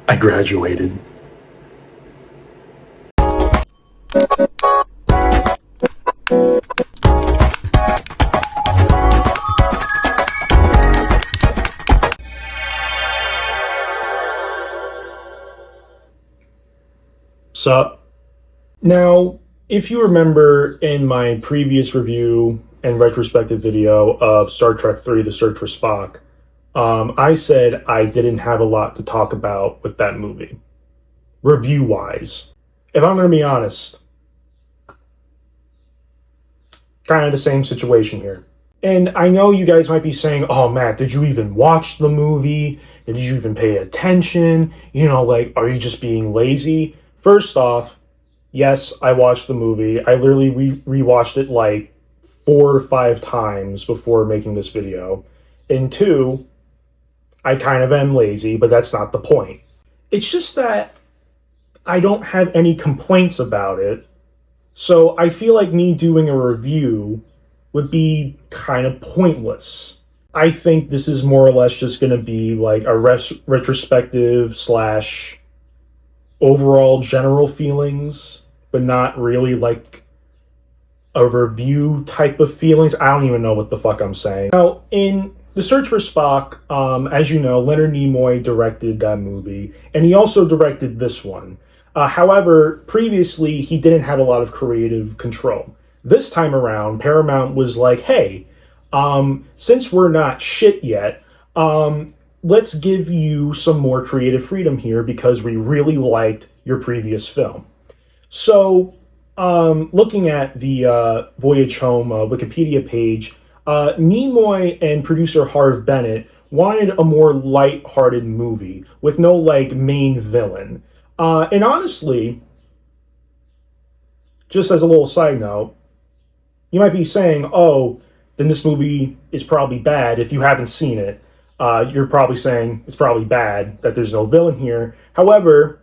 I graduated. Sup? Now, if you remember in my previous review and retrospective video of Star Trek 3 The Search for Spock, I said I didn't have a lot to talk about with that movie, review wise. If I'm going to be honest, kind of the same situation here. And I know you guys might be saying, oh, Matt, did you even watch the movie? Did you even pay attention? Are you just being lazy? First off, yes, I watched the movie. I literally rewatched it like 4 or 5 times before making this video. And two, I kind of am lazy, but that's not the point. It's just that I don't have any complaints about it. So I feel like me doing a review would be kind of pointless. I think this is more or less just going to be like a retrospective slash overall general feelings, but not really like a review type of feelings. I don't even know what the fuck I'm saying. Now, in The Search for Spock, as you know, Leonard Nimoy directed that movie, and he also directed this one. However, previously, he didn't have a lot of creative control. This time around, Paramount was like, hey, since we're not shit yet, let's give you some more creative freedom here because we really liked your previous film. So, looking at the Voyage Home Wikipedia page, Nimoy and producer Harve Bennett wanted a more light-hearted movie with no, main villain. And honestly, just as a little side note, you might be saying, oh, then this movie is probably bad. If you haven't seen it, you're probably saying it's probably bad that there's no villain here. However,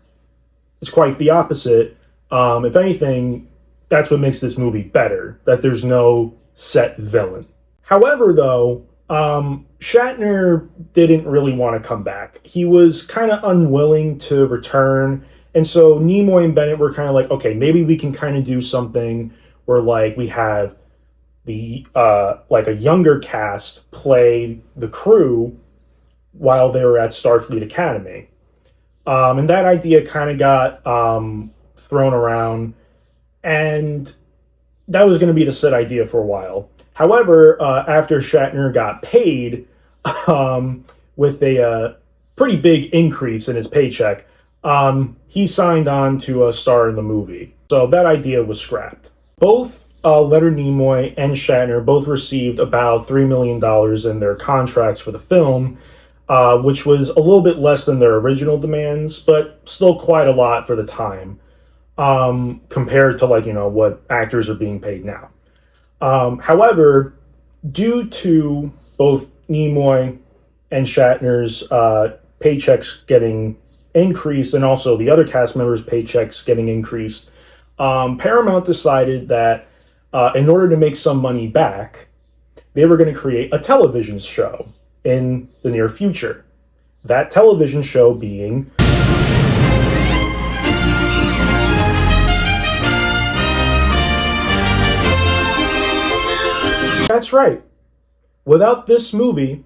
it's quite the opposite. If anything, that's what makes this movie better, that there's no set villain. However, though, Shatner didn't really want to come back. He was kind of unwilling to return. And so Nimoy and Bennett were kind of like, okay, maybe we can kind of do something where we have the a younger cast play the crew while they were at Starfleet Academy. And that idea kind of got thrown around, and that was going to be the set idea for a while. However, after Shatner got paid with a pretty big increase in his paycheck, he signed on to star in the movie. So that idea was scrapped. Both Leonard Nimoy and Shatner both received about $3 million in their contracts for the film, which was a little bit less than their original demands, but still quite a lot for the time, compared to what actors are being paid now. However, due to both Nimoy and Shatner's paychecks getting increased and also the other cast members' paychecks getting increased, Paramount decided that in order to make some money back, they were going to create a television show in the near future. That television show being That's right. Without this movie,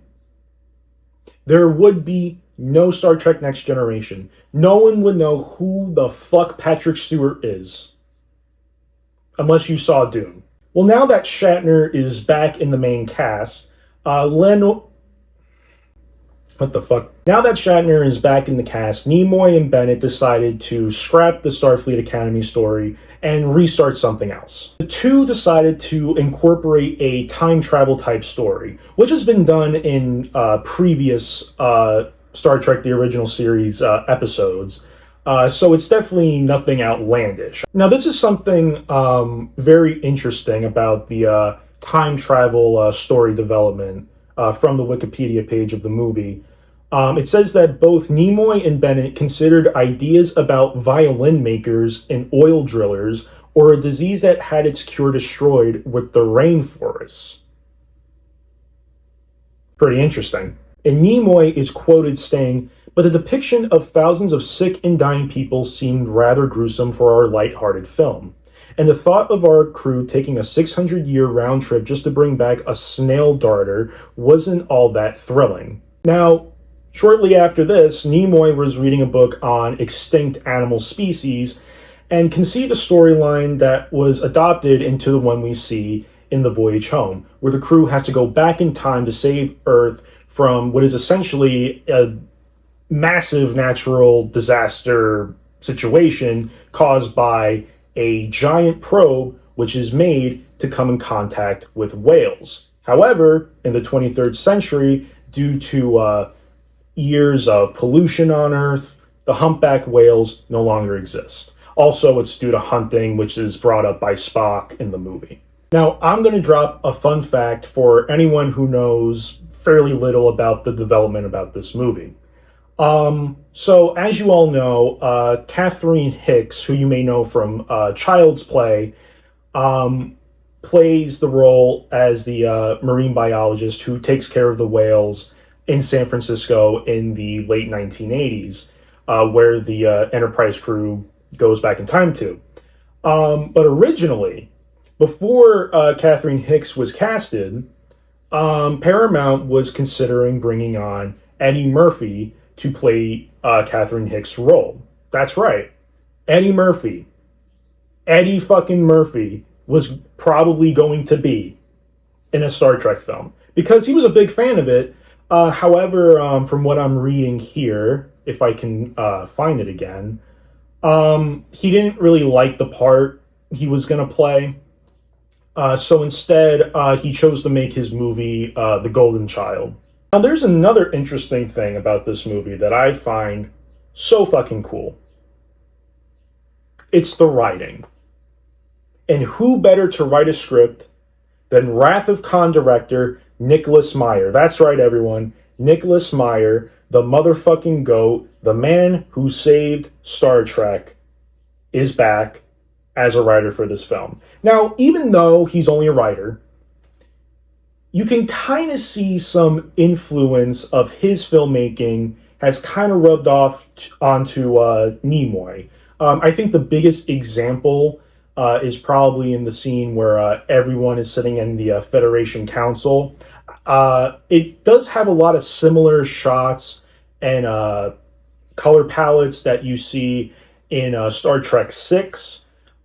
there would be no Star Trek Next Generation. No one would know who the fuck Patrick Stewart is. Unless you saw Dune. Well, now that Shatner is back in the main cast, What the fuck? Now that Shatner is back in the cast, Nimoy and Bennett decided to scrap the Starfleet Academy story and restart something else. The two decided to incorporate a time travel type story, which has been done in previous Star Trek The Original Series episodes. So it's definitely nothing outlandish. Now, this is something very interesting about the time travel story development from the Wikipedia page of the movie. It says that both Nimoy and Bennett considered ideas about violin makers and oil drillers, or a disease that had its cure destroyed with the rainforests. Pretty interesting. And Nimoy is quoted saying, but the depiction of thousands of sick and dying people seemed rather gruesome for our light-hearted film. And the thought of our crew taking a 600-year round trip just to bring back a snail darter wasn't all that thrilling. Now, shortly after this, Nimoy was reading a book on extinct animal species and conceived a storyline that was adopted into the one we see in The Voyage Home, where the crew has to go back in time to save Earth from what is essentially a massive natural disaster situation caused by a giant probe which is made to come in contact with whales. However, in the 23rd century, due to years of pollution on Earth, the humpback whales no longer exist. Also, it's due to hunting, which is brought up by Spock in the movie. Now, I'm going to drop a fun fact for anyone who knows fairly little about the development about this movie. So, as you all know, Catherine Hicks, who you may know from Child's Play, plays the role as the marine biologist who takes care of the whales in San Francisco in the late 1980s, where the Enterprise crew goes back in time to. But originally, before Catherine Hicks was casted, Paramount was considering bringing on Eddie Murphy to play Catherine Hicks' role. That's right. Eddie Murphy. Eddie fucking Murphy was probably going to be in a Star Trek film because he was a big fan of it. However, from what I'm reading here, if I can find it again, he didn't really like the part he was going to play. So instead, he chose to make his movie The Golden Child. Now, there's another interesting thing about this movie that I find so fucking cool. It's the writing. And who better to write a script than Wrath of Khan director Nicholas Meyer? That's right, everyone. Nicholas Meyer, the motherfucking GOAT, the man who saved Star Trek, is back as a writer for this film. Now, even though he's only a writer, you can kind of see some influence of his filmmaking has kind of rubbed off onto Nimoy. I think the biggest example is probably in the scene where everyone is sitting in the Federation Council. It does have a lot of similar shots and color palettes that you see in Star Trek 6.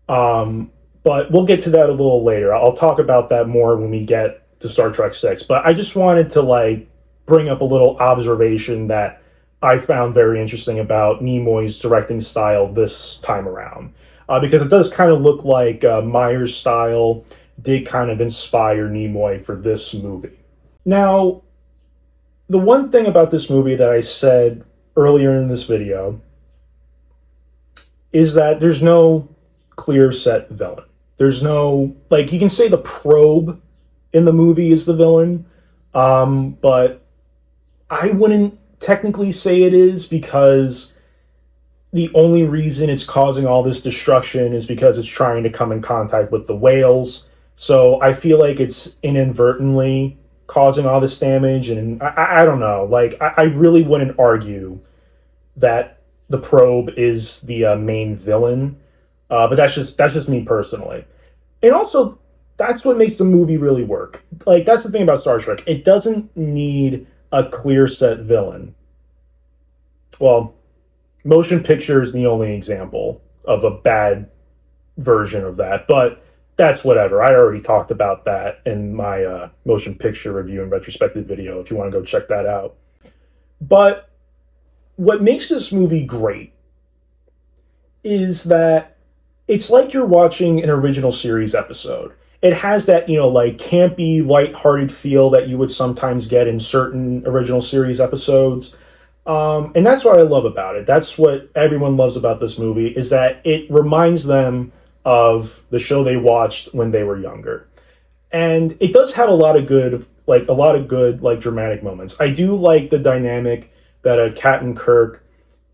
But we'll get to that a little later. I'll talk about that more when we get to Star Trek 6. But I just wanted to bring up a little observation that I found very interesting about Nimoy's directing style this time around. Because it does kind of look like Meyer's style did kind of inspire Nimoy for this movie. Now, the one thing about this movie that I said earlier in this video is that there's no clear set villain. There's no, you can say the probe in the movie is the villain, but I wouldn't technically say it is because the only reason it's causing all this destruction is because it's trying to come in contact with the whales. So I feel like it's inadvertently causing all this damage, and I don't know. I really wouldn't argue that the probe is the main villain, but that's just me personally. And also, that's what makes the movie really work. That's the thing about Star Trek. It doesn't need a clear set villain. Well, motion picture is the only example of a bad version of that, but that's whatever. I already talked about that in my motion picture review and retrospective video, if you want to go check that out. But what makes this movie great is that it's like you're watching an original series episode. It has that, campy, lighthearted feel that you would sometimes get in certain original series episodes. And that's what I love about it. That's what everyone loves about this movie, is that it reminds them of the show they watched when they were younger. And it does have a lot of good dramatic moments. I do like the dynamic that Captain Kirk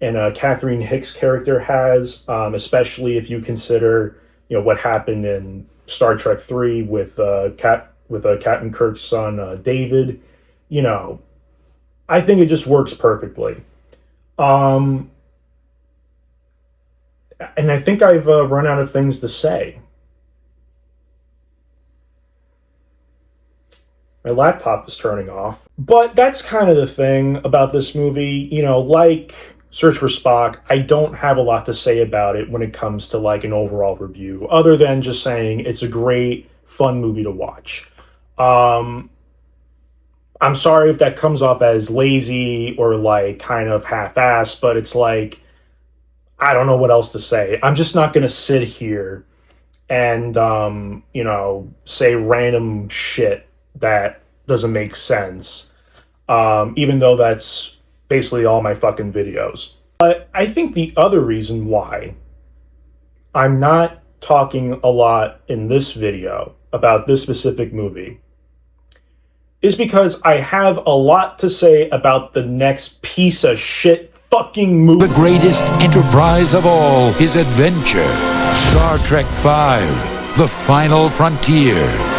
and Catherine Hicks' character has, especially if you consider, what happened in Star Trek 3 with Captain Kirk's son, David. I think it just works perfectly. Um, and I think I've run out of things to say. My laptop is turning off. But that's kind of the thing about this movie. You know, like Search for Spock, I don't have a lot to say about it when it comes to like an overall review, other than just saying it's a great, fun movie to watch. Um, I'm sorry if that comes off as lazy or like kind of half-assed, but it's like, I don't know what else to say. I'm just not going to sit here and, say random shit that doesn't make sense, even though that's basically all my fucking videos. But I think the other reason why I'm not talking a lot in this video about this specific movie is because I have a lot to say about the next piece of shit fucking movie. The greatest enterprise of all is adventure. Star Trek V, The Final Frontier.